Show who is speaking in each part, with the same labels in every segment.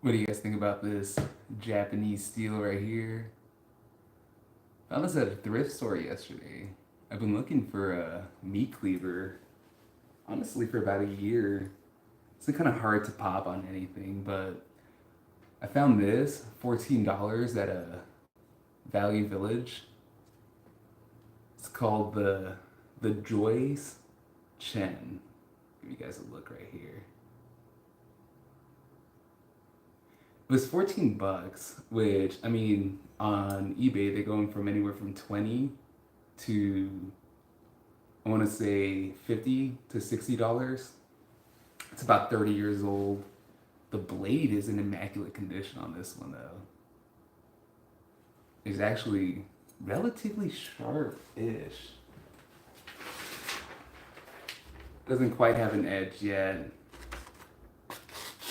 Speaker 1: What do you guys think about this Japanese steel right here? Found this at a thrift store yesterday. I've been looking for a meat cleaver, honestly, for about a year. It's been kind of hard to pop on anything, but I found this $14 at a Value Village. It's called the Joyce Chen. Give you guys a look right here. It was 14 bucks, which I mean on eBay they're going from anywhere from 20 to I want to say 50 to $60. It's about 30 years old. The blade is in immaculate condition on this one though. It's actually relatively sharp-ish. Doesn't quite have an edge yet.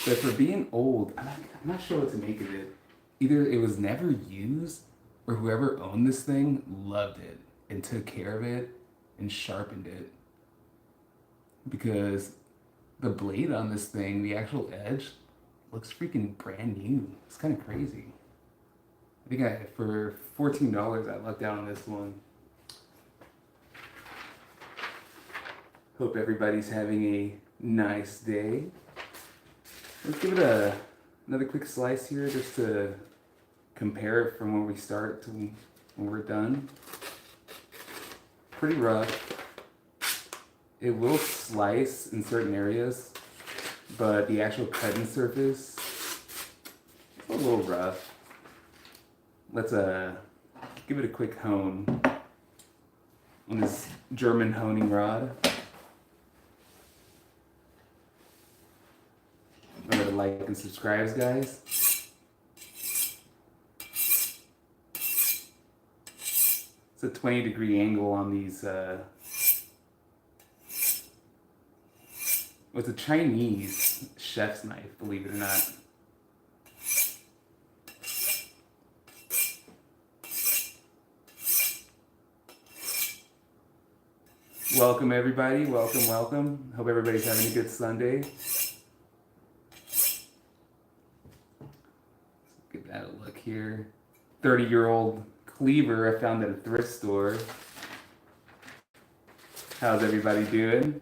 Speaker 1: But for being old, I'm not sure what to make of it. Either it was never used, or whoever owned this thing loved it and took care of it and sharpened it. Because the blade on this thing, the actual edge, looks freaking brand new. It's kind of crazy. I think for $14, I lucked out on this one. Hope everybody's having a nice day. Let's give it another quick slice here just to compare it from when we start to when we're done. Pretty rough. It will slice in certain areas, but the actual cutting surface is a little rough. Let's give it a quick hone on this German honing rod. Remember to like and subscribe, guys. It's a 20-degree angle on these. It's a Chinese chef's knife, believe it or not. Welcome everybody, welcome, welcome. Hope everybody's having a good Sunday. Give that a look here. 30-year-old cleaver I found at a thrift store. How's everybody doing?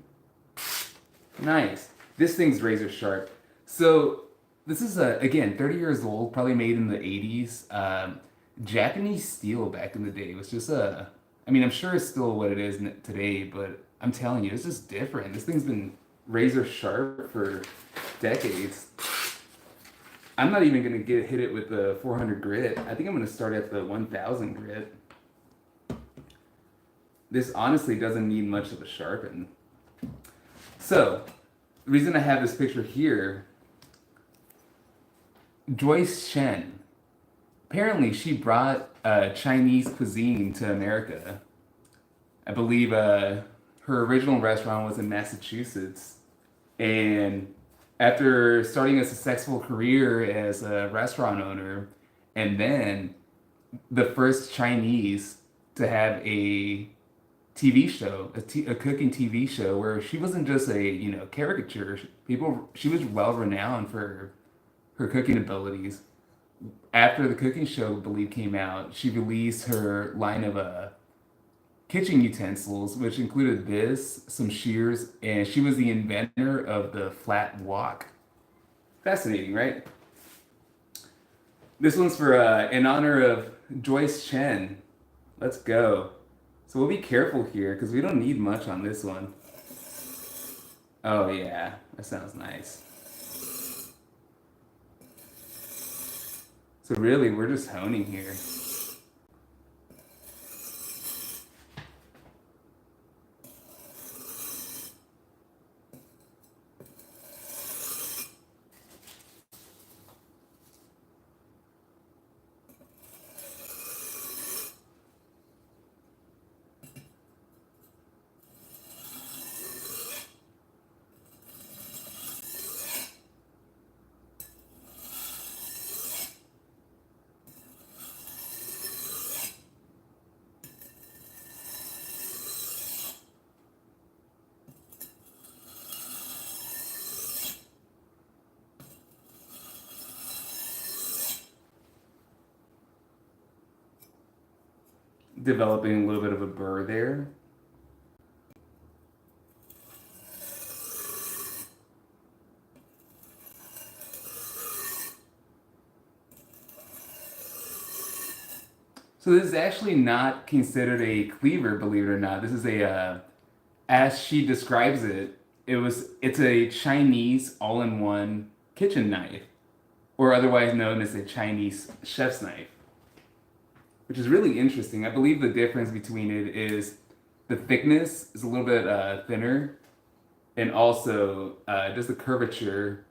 Speaker 1: Nice. This thing's razor sharp. So this is again 30 years old, probably made in the 80s. Japanese steel back in the day was just I mean, I'm sure it's still what it is today, but I'm telling you, it's just different. This thing's been razor sharp for decades. I'm not even gonna hit it with the 400 grit. I think I'm gonna start at the 1000 grit. This honestly doesn't need much of a sharpen. So, the reason I have this picture here, Joyce Chen. Apparently, she brought Chinese cuisine to America. I believe her original restaurant was in Massachusetts. And after starting a successful career as a restaurant owner, and then the first Chinese to have a TV show, a cooking TV show, where she wasn't just a caricature. She was well renowned for her cooking abilities. After the cooking show, I believe, came out, she released her line of kitchen utensils, which included this, some shears, and she was the inventor of the flat wok. Fascinating, right? This one's for in honor of Joyce Chen. Let's go. So we'll be careful here because we don't need much on this one. Oh yeah, that sounds nice. So really, we're just honing here. developing a little bit of a burr there. So this is actually not considered a cleaver, believe it or not. This is as she describes it, it's a Chinese all-in-one kitchen knife, or otherwise known as a Chinese chef's knife, which is really interesting. I believe the difference between it is the thickness is a little bit thinner, and also just the curvature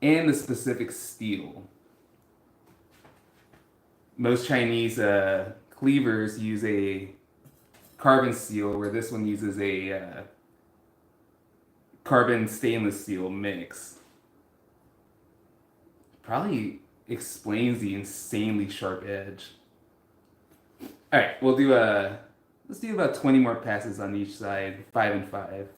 Speaker 1: and the specific steel. Most Chinese cleavers use a carbon steel, where this one uses a carbon stainless steel mix. Probably explains the insanely sharp edge. All right, let's do about 20 more passes on each side, 5 and 5.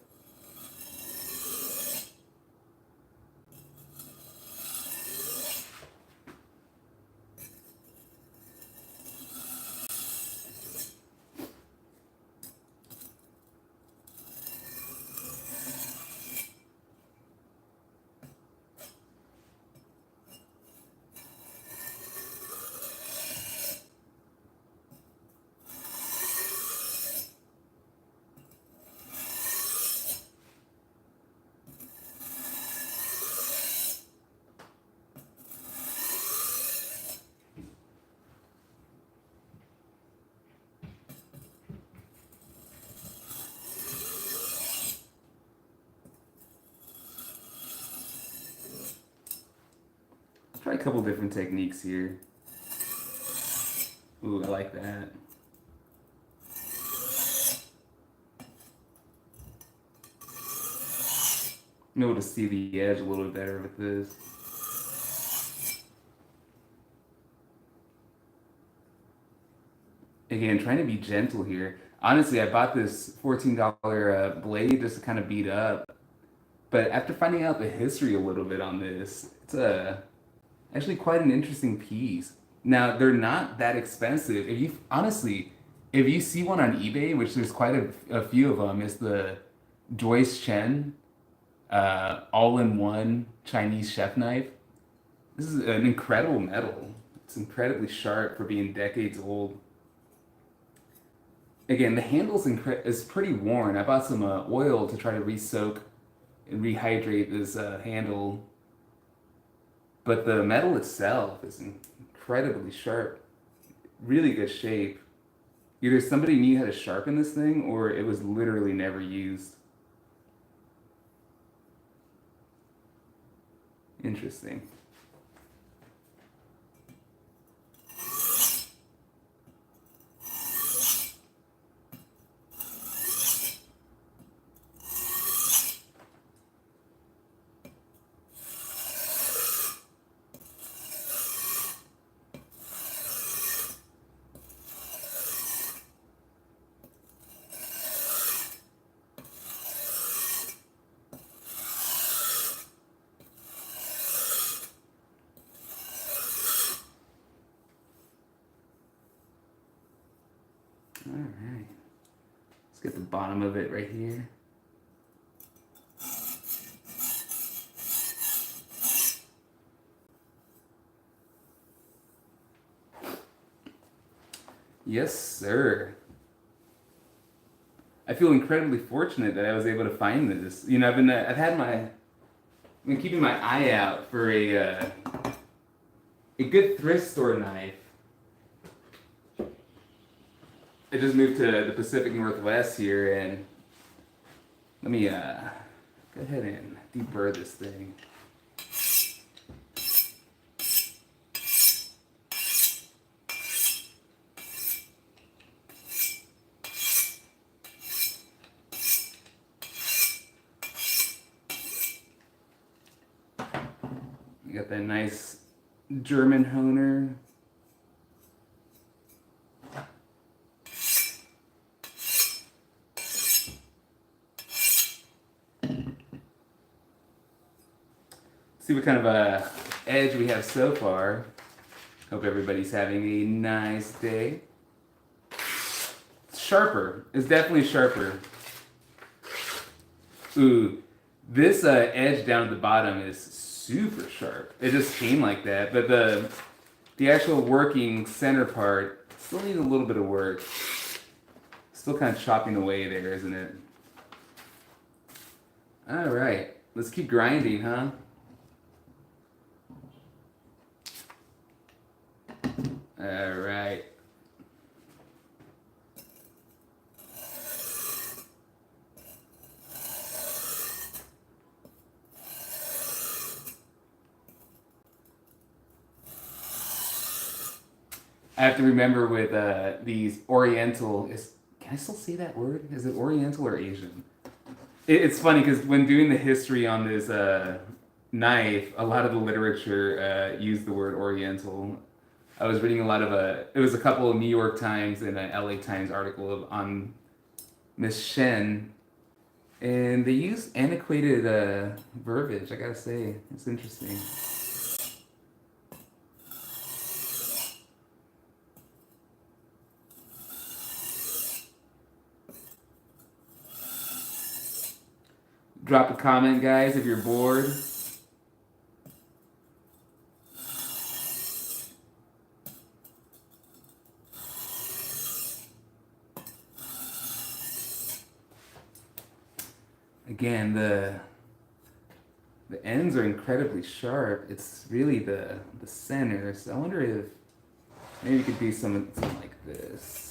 Speaker 1: Try a couple different techniques here. Ooh, I like that. I'm able to see the edge a little bit better with this. Again, trying to be gentle here. Honestly, I bought this $14 blade just to kind of beat up. But after finding out the history a little bit on this, it's actually quite an interesting piece. Now, they're not that expensive. If you see one on eBay, which there's quite a few of them, it's the Joyce Chen all-in-one Chinese chef knife. This is an incredible metal. It's incredibly sharp for being decades old. Again, the handle is pretty worn. I bought some oil to try to re-soak and rehydrate this handle. But the metal itself is incredibly sharp. Really good shape. Either somebody knew how to sharpen this thing, or it was literally never used. Interesting. All right. Let's get the bottom of it right here. Yes, sir. I feel incredibly fortunate that I was able to find this. You know, I've been keeping my eye out for a good thrift store knife. I just moved to the Pacific Northwest here, and let me go ahead and deburr this thing. You got that nice German honer. See what kind of edge we have so far. Hope everybody's having a nice day. Sharper. It's definitely sharper. Ooh, this edge down at the bottom is super sharp. It just came like that, but the actual working center part still needs a little bit of work. Still kind of chopping away there, isn't it? All right, let's keep grinding, huh? All right. I have to remember with these Oriental. Can I still say that word? Is it Oriental or Asian? It's funny because when doing the history on this knife, a lot of the literature used the word Oriental. I was reading a lot of it was a couple of New York Times and an LA Times article on Miss Shen, and they used antiquated verbiage. I gotta say, it's interesting. Drop a comment, guys, if you're bored. Again, the ends are incredibly sharp. It's really the center. So I wonder if maybe it could be something like this.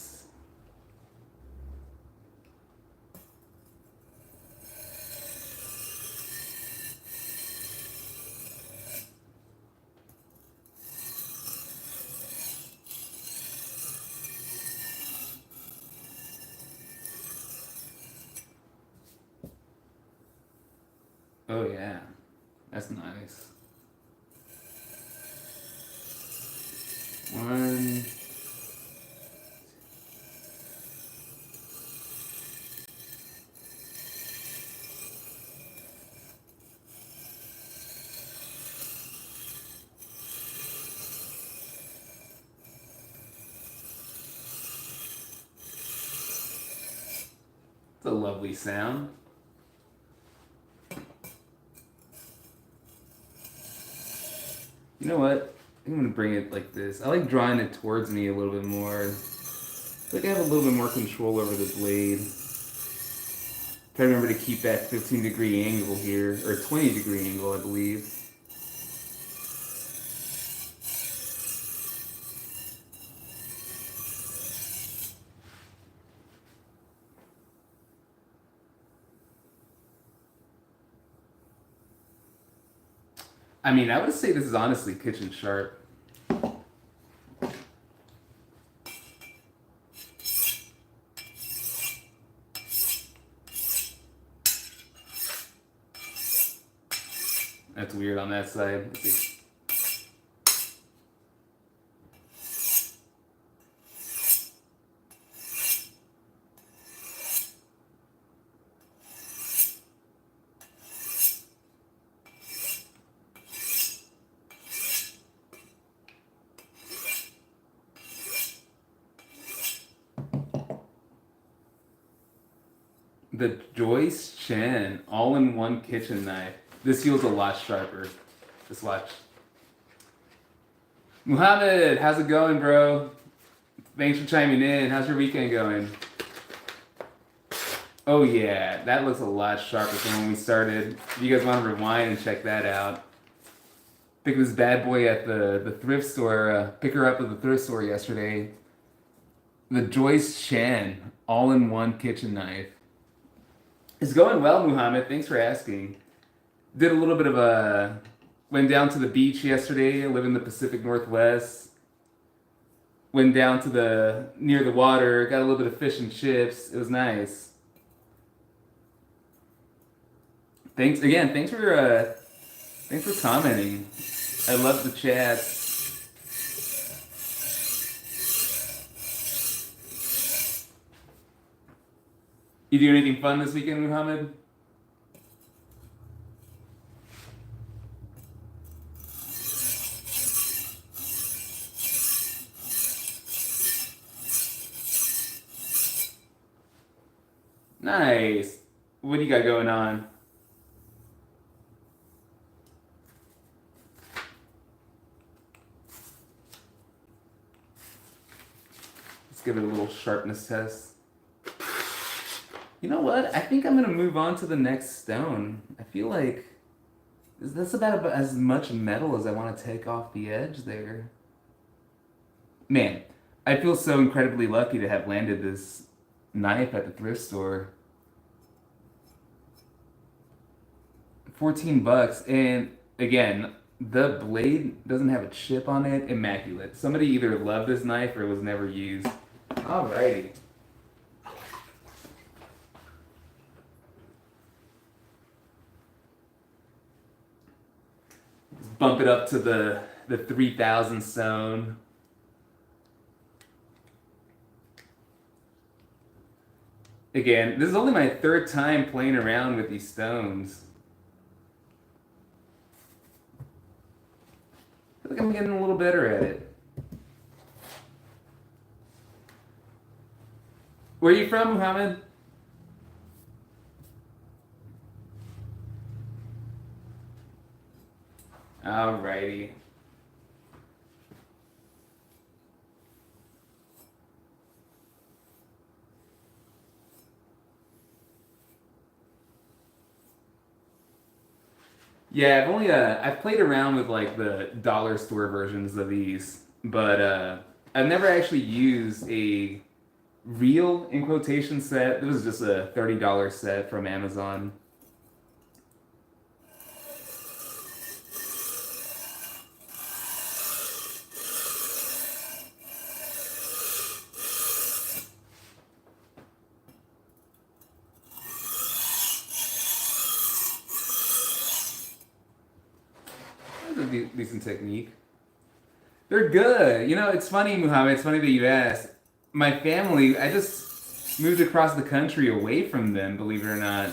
Speaker 1: Oh yeah, that's nice. One. It's a lovely sound. You know what? I'm gonna bring it like this. I like drawing it towards me a little bit more. I feel like I have a little bit more control over the blade. Try to remember to keep that 15-degree angle here, or 20-degree angle, I believe. I mean, I would say this is honestly kitchen sharp. That's weird on that side. Let's see. The Joyce Chen all-in-one kitchen knife. This feels a lot sharper. Just watch. Muhammad, how's it going, bro? Thanks for chiming in. How's your weekend going? Oh yeah, that looks a lot sharper than when we started. If you guys want to rewind and check that out. Pick this bad boy at the thrift store. Pick her up at the thrift store yesterday. The Joyce Chen all-in-one kitchen knife. It's going well, Muhammad. Thanks for asking. Did a little bit of went down to the beach yesterday. I live in the Pacific Northwest. Went down to near the water. Got a little bit of fish and chips. It was nice. Thanks again. Thanks for commenting. I love the chat. You do anything fun this weekend, Muhammad? Nice. What do you got going on? Let's give it a little sharpness test. You know what? I think I'm gonna move on to the next stone. I feel like that's about as much metal as I want to take off the edge there. Man, I feel so incredibly lucky to have landed this knife at the thrift store. 14 bucks, and again, the blade doesn't have a chip on it. Immaculate. Somebody either loved this knife or it was never used. Alrighty. Let's bump it up to the 3,000 stone. Again, this is only my third time playing around with these stones. I feel like I'm getting a little better at it. Where are you from, Muhammad? Alrighty. Yeah, I've played around with like the dollar store versions of these, but I've never actually used a real in quotation set. It was just a $30 set from Amazon. That's a decent technique. They're good. You know, it's funny, Muhammad. It's funny that you asked. My family, I just moved across the country away from them, believe it or not.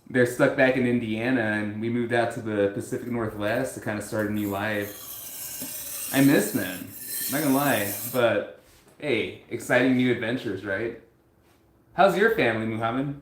Speaker 1: They're stuck back in Indiana, and we moved out to the Pacific Northwest to kind of start a new life. I miss them. I'm not gonna lie, but hey, exciting new adventures, right? How's your family, Muhammad?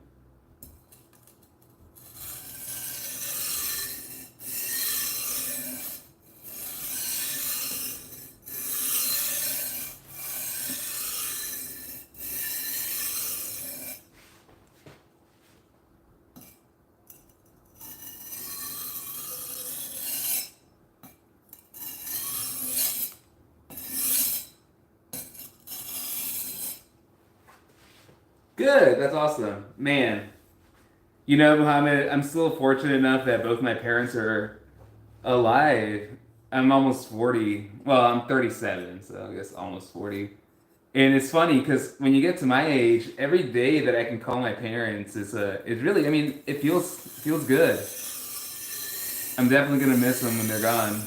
Speaker 1: Good. That's awesome, man. You know, Muhammad, I'm still fortunate enough that both my parents are alive. I'm almost 40. Well, I'm 37, so I guess almost 40. And it's funny because when you get to my age, every day that I can call my parents is it's really, I mean, it feels good. I'm definitely gonna miss them when they're gone.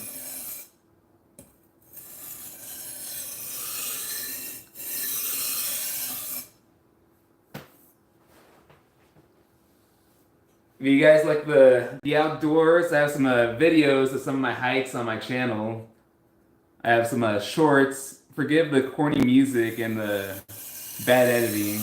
Speaker 1: If you guys like the outdoors, I have some videos of some of my hikes on my channel. I have some shorts. Forgive the corny music and the bad editing.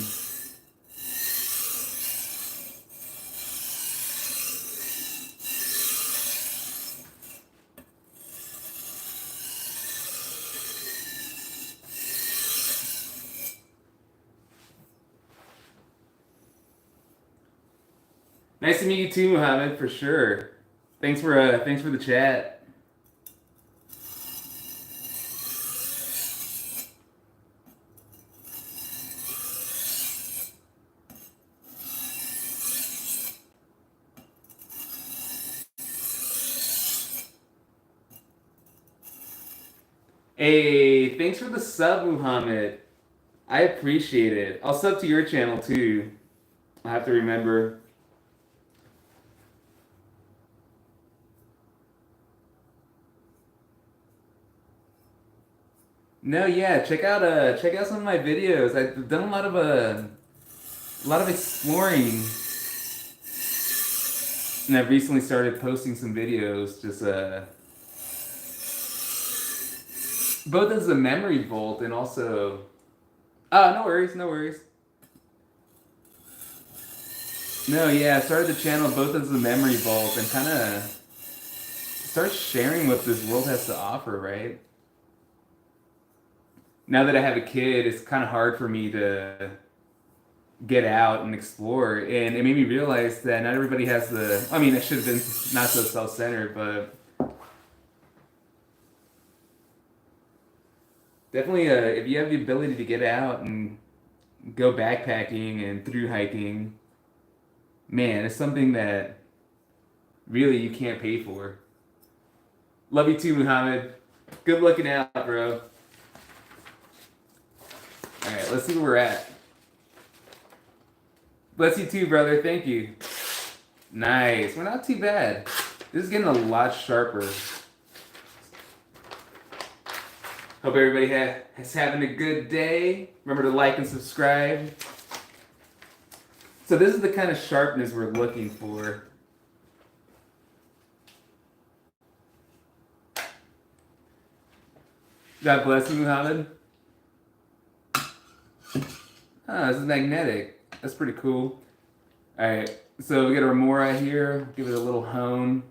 Speaker 1: Nice to meet you too, Mohammed, for sure. Thanks for the chat. Hey, thanks for the sub, Muhammad. I appreciate it. I'll sub to your channel too. I have to remember. No, yeah, check out some of my videos. I've done a lot of exploring, and I've recently started posting some videos just both as a memory vault and also no worries, no worries. No, yeah, I started the channel both as a memory vault and kind of start sharing what this world has to offer, right? Now that I have a kid, it's kind of hard for me to get out and explore. And it made me realize that not everybody has the. I mean, I should have been not so self centered, but definitely if you have the ability to get out and go backpacking and through hiking, man, it's something that really you can't pay for. Love you too, Muhammad. Good looking out, bro. All right, let's see where we're at. Bless you too, brother. Thank you. Nice. We're not too bad. This is getting a lot sharper. Hope everybody is having a good day. Remember to like and subscribe. So this is the kind of sharpness we're looking for. God bless you, Muhammad. Oh, this is magnetic. That's pretty cool. Alright, so we got our Mora here. Give it a little hone.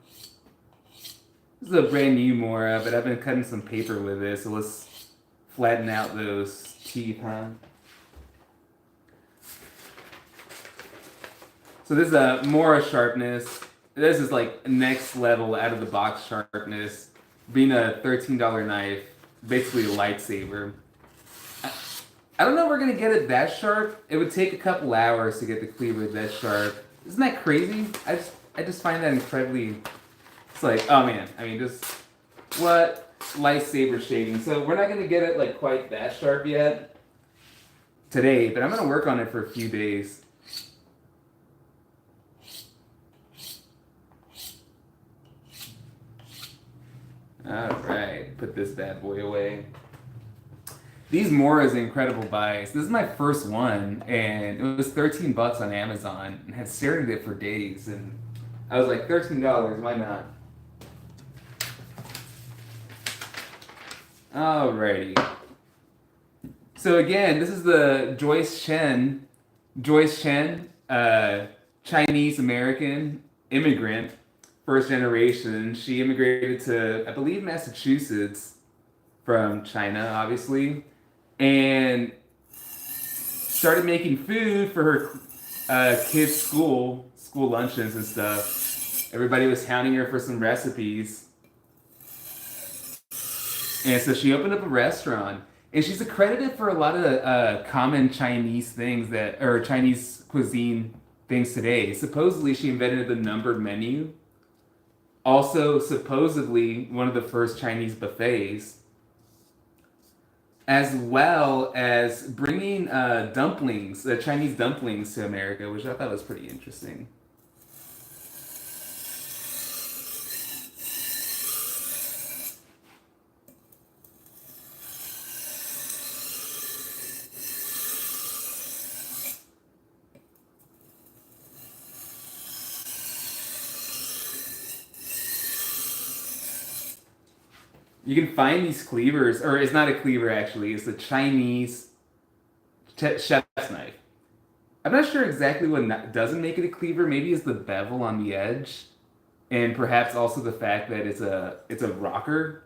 Speaker 1: This is a brand new Mora, but I've been cutting some paper with it, so let's flatten out those teeth, huh? So this is a Mora sharpness. This is like next level out of the box sharpness. Being a $13 knife, basically a lightsaber. I don't know if we're gonna get it that sharp. It would take a couple hours to get the cleaver that sharp. Isn't that crazy? I just find that incredibly. It's like, oh man, I mean, just what lightsaber shading. So we're not gonna get it like quite that sharp yet today, but I'm gonna work on it for a few days. All right, put this bad boy away. These Moras incredible buys. This is my first one, and it was 13 bucks on Amazon, and had stared at it for days, and I was like, $13, why not? Alrighty. So again, this is the Joyce Chen, Chinese American immigrant, first generation. She immigrated to, I believe, Massachusetts from China, obviously, and started making food for her kids' school luncheons and stuff. Everybody was hounding her for some recipes. And so she opened up a restaurant. And she's accredited for a lot of common Chinese things or Chinese cuisine things today. Supposedly, she invented the numbered menu. Also, supposedly, one of the first Chinese buffets. As well as bringing dumplings, Chinese dumplings to America, which I thought was pretty interesting. You can find these cleavers, or it's not a cleaver actually, it's a Chinese chef's knife. I'm not sure exactly what doesn't make it a cleaver. Maybe it's the bevel on the edge, and perhaps also the fact that it's a rocker.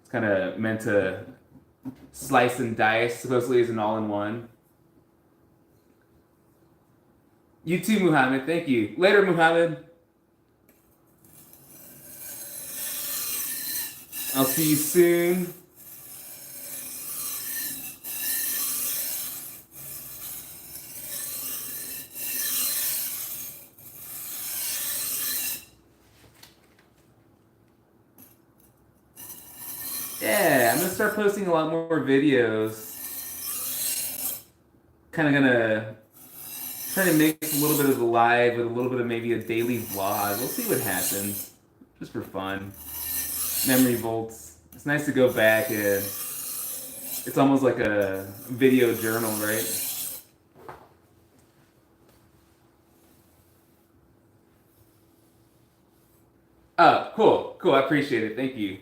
Speaker 1: It's kind of meant to slice and dice. Supposedly, is an all-in-one. You too, Muhammad. Thank you. Later, Muhammad. I'll see you soon. Yeah, I'm gonna start posting a lot more videos. Kind of gonna try to mix a little bit of the live with a little bit of maybe a daily vlog. We'll see what happens, just for fun. Memory volts. It's nice to go back and it's almost like a video journal, right? Oh, cool. Cool. I appreciate it. Thank you.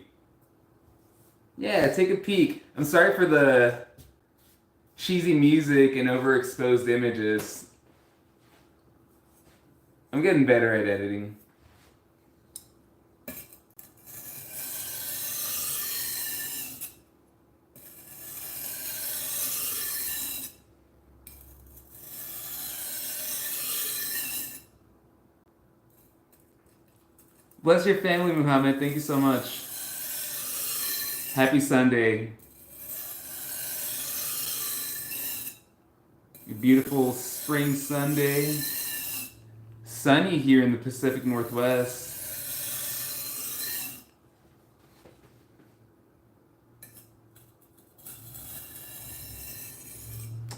Speaker 1: Yeah, take a peek. I'm sorry for the cheesy music and overexposed images. I'm getting better at editing. Bless your family, Muhammad. Thank you so much. Happy Sunday. A beautiful spring Sunday. Sunny here in the Pacific Northwest.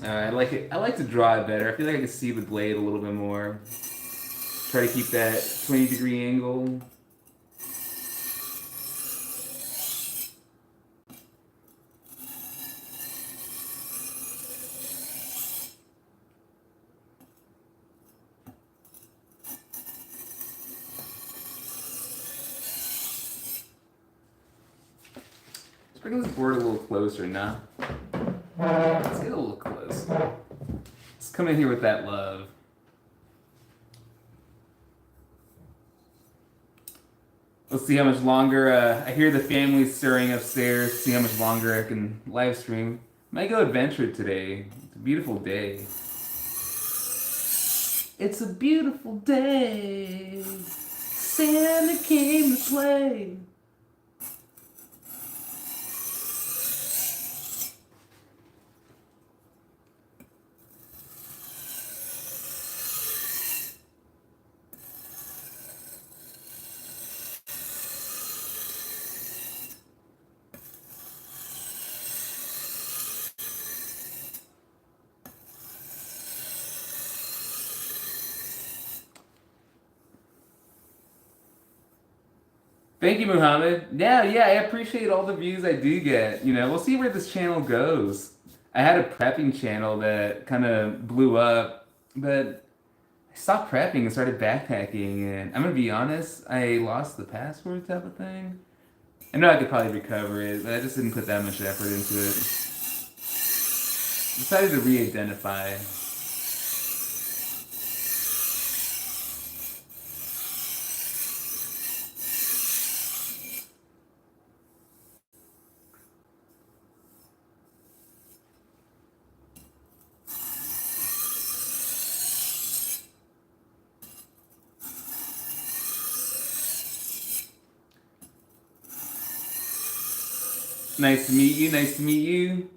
Speaker 1: I like it. I like to draw it better. I feel like I can see the blade a little bit more. Try to keep that 20-degree angle. Let's bring this board a little closer now. Let's get a little closer. Let's come in here with that love. Let's see how much longer. I hear the family stirring upstairs. See how much longer I can live stream. Might go adventure today. It's a beautiful day. It's a beautiful day. Santa came to play. Thank you, Muhammad. Yeah, I appreciate all the views I do get. You know, we'll see where this channel goes. I had a prepping channel that kind of blew up, but I stopped prepping and started backpacking. And I'm gonna be honest, I lost the password type of thing. I know I could probably recover it, but I just didn't put that much effort into it. Decided to re-identify. Nice to meet you. Nice to meet you.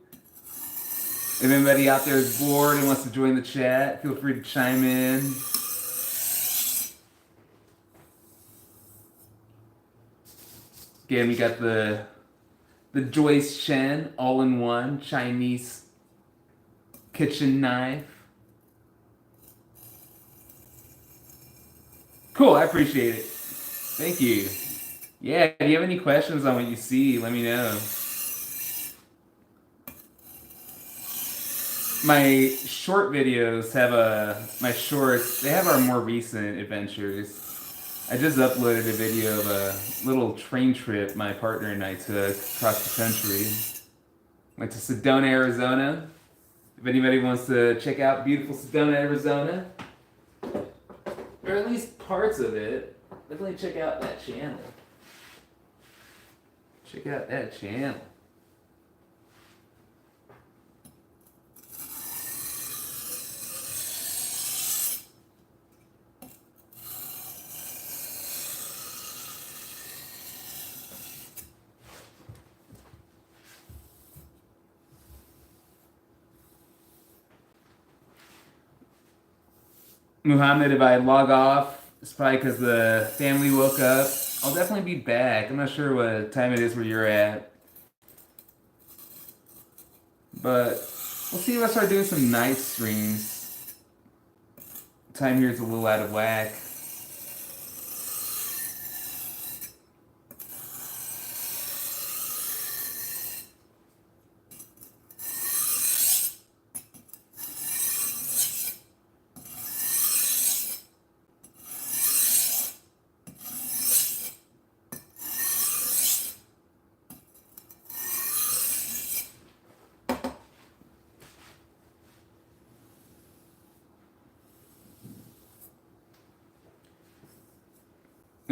Speaker 1: If anybody out there is bored and wants to join the chat, feel free to chime in. Again, we got the Joyce Chen all-in-one Chinese kitchen knife. Cool, I appreciate it. Thank you. Yeah, if you have any questions on what you see, let me know. My short videos have my shorts, they have our more recent adventures. I just uploaded a video of a little train trip my partner and I took across the country. Went to Sedona, Arizona. If anybody wants to check out beautiful Sedona, Arizona, or at least parts of it, definitely check out that channel. Check out that channel. Muhammad, if I log off, it's probably because the family woke up. I'll definitely be back. I'm not sure what time it is where you're at. But we'll see if I start doing some night streams. Time here is a little out of whack.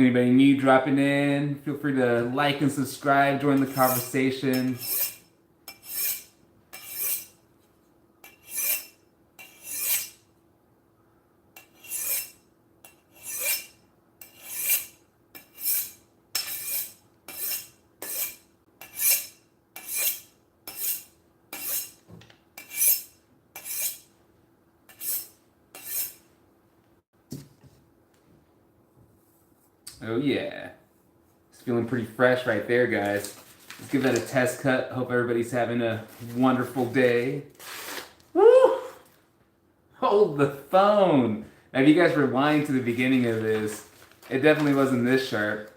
Speaker 1: Anybody new dropping in, feel free to like and subscribe, join the conversation. Oh yeah, it's feeling pretty fresh right there, guys. Let's give that a test cut. Hope everybody's having a wonderful day. Woo! Hold the phone. Now, if you guys rewind to the beginning of this, it definitely wasn't this sharp.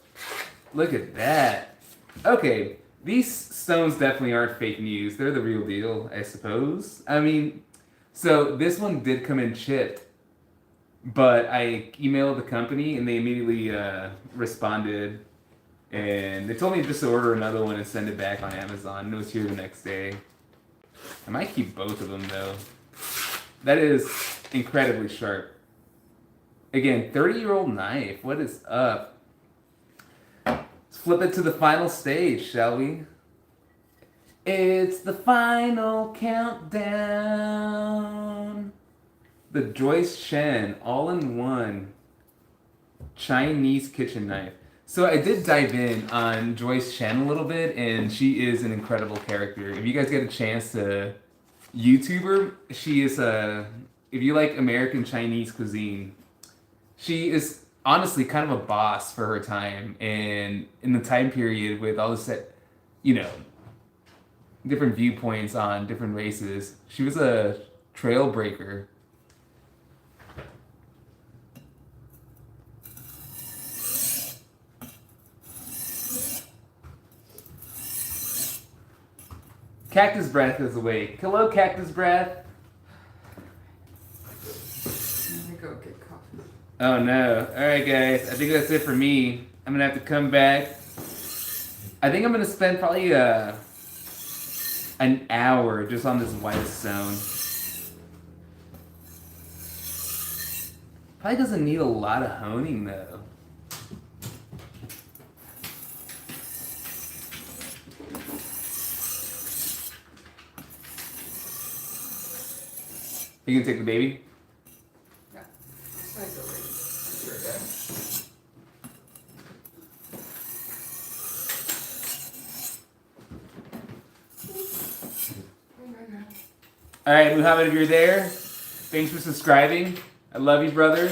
Speaker 1: Look at that. Okay, these stones definitely aren't fake news. They're the real deal, I suppose. I mean, so this one did come in chipped. But I emailed the company and they immediately responded, and they told me just to order another one and send it back on Amazon. And it was here the next day. I might keep both of them though. That is incredibly sharp. Again, 30-year-old knife. What is up? Let's flip it to the final stage, shall we? It's the final countdown. The Joyce Chen All-in-One Chinese kitchen knife. So I did dive in on Joyce Chen a little bit, and she is an incredible character. If you guys get a chance to YouTube her, she is if you like American Chinese cuisine, she is honestly kind of a boss for her time, and in the time period with all this, different viewpoints on different races, she was a trailbreaker. Cactus Breath is awake. Hello, Cactus Breath.
Speaker 2: Let me go get coffee.
Speaker 1: Oh no. Alright, guys. I think that's it for me. I'm gonna have to come back. I think I'm gonna spend probably an hour just on this white stone. Probably doesn't need a lot of honing though. You can take the baby?
Speaker 2: Yeah. I go ready. You're good.
Speaker 1: Alright, Muhammad, if you're there, thanks for subscribing. I love you, brother.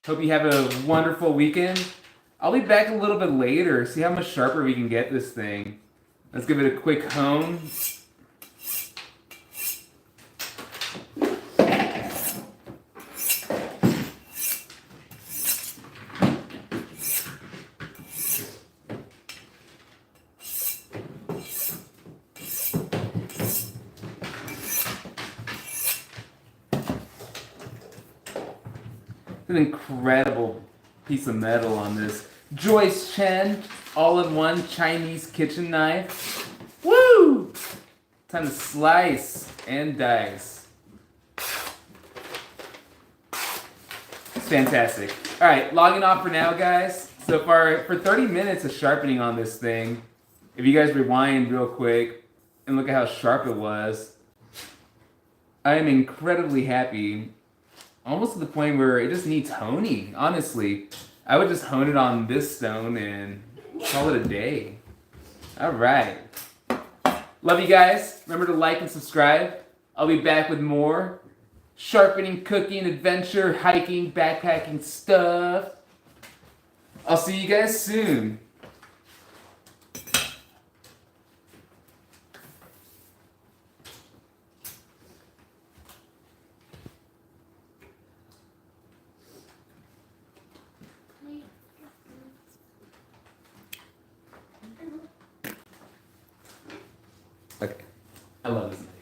Speaker 1: Hope you have a wonderful weekend. I'll be back a little bit later, see how much sharper we can get this thing. Let's give it a quick hone. An incredible piece of metal on this Joyce Chen All-in-One Chinese kitchen knife. Woo! Time to slice and dice. It's fantastic. Alright, logging off for now, guys. So far, for 30 minutes of sharpening on this thing, if you guys rewind real quick and look at how sharp it was, I am incredibly happy. Almost to the point where it just needs honing, honestly. I would just hone it on this stone and call it a day. Alright. Love you guys. Remember to like and subscribe. I'll be back with more sharpening, cooking, adventure, hiking, backpacking stuff. I'll see you guys soon. Okay. I love this.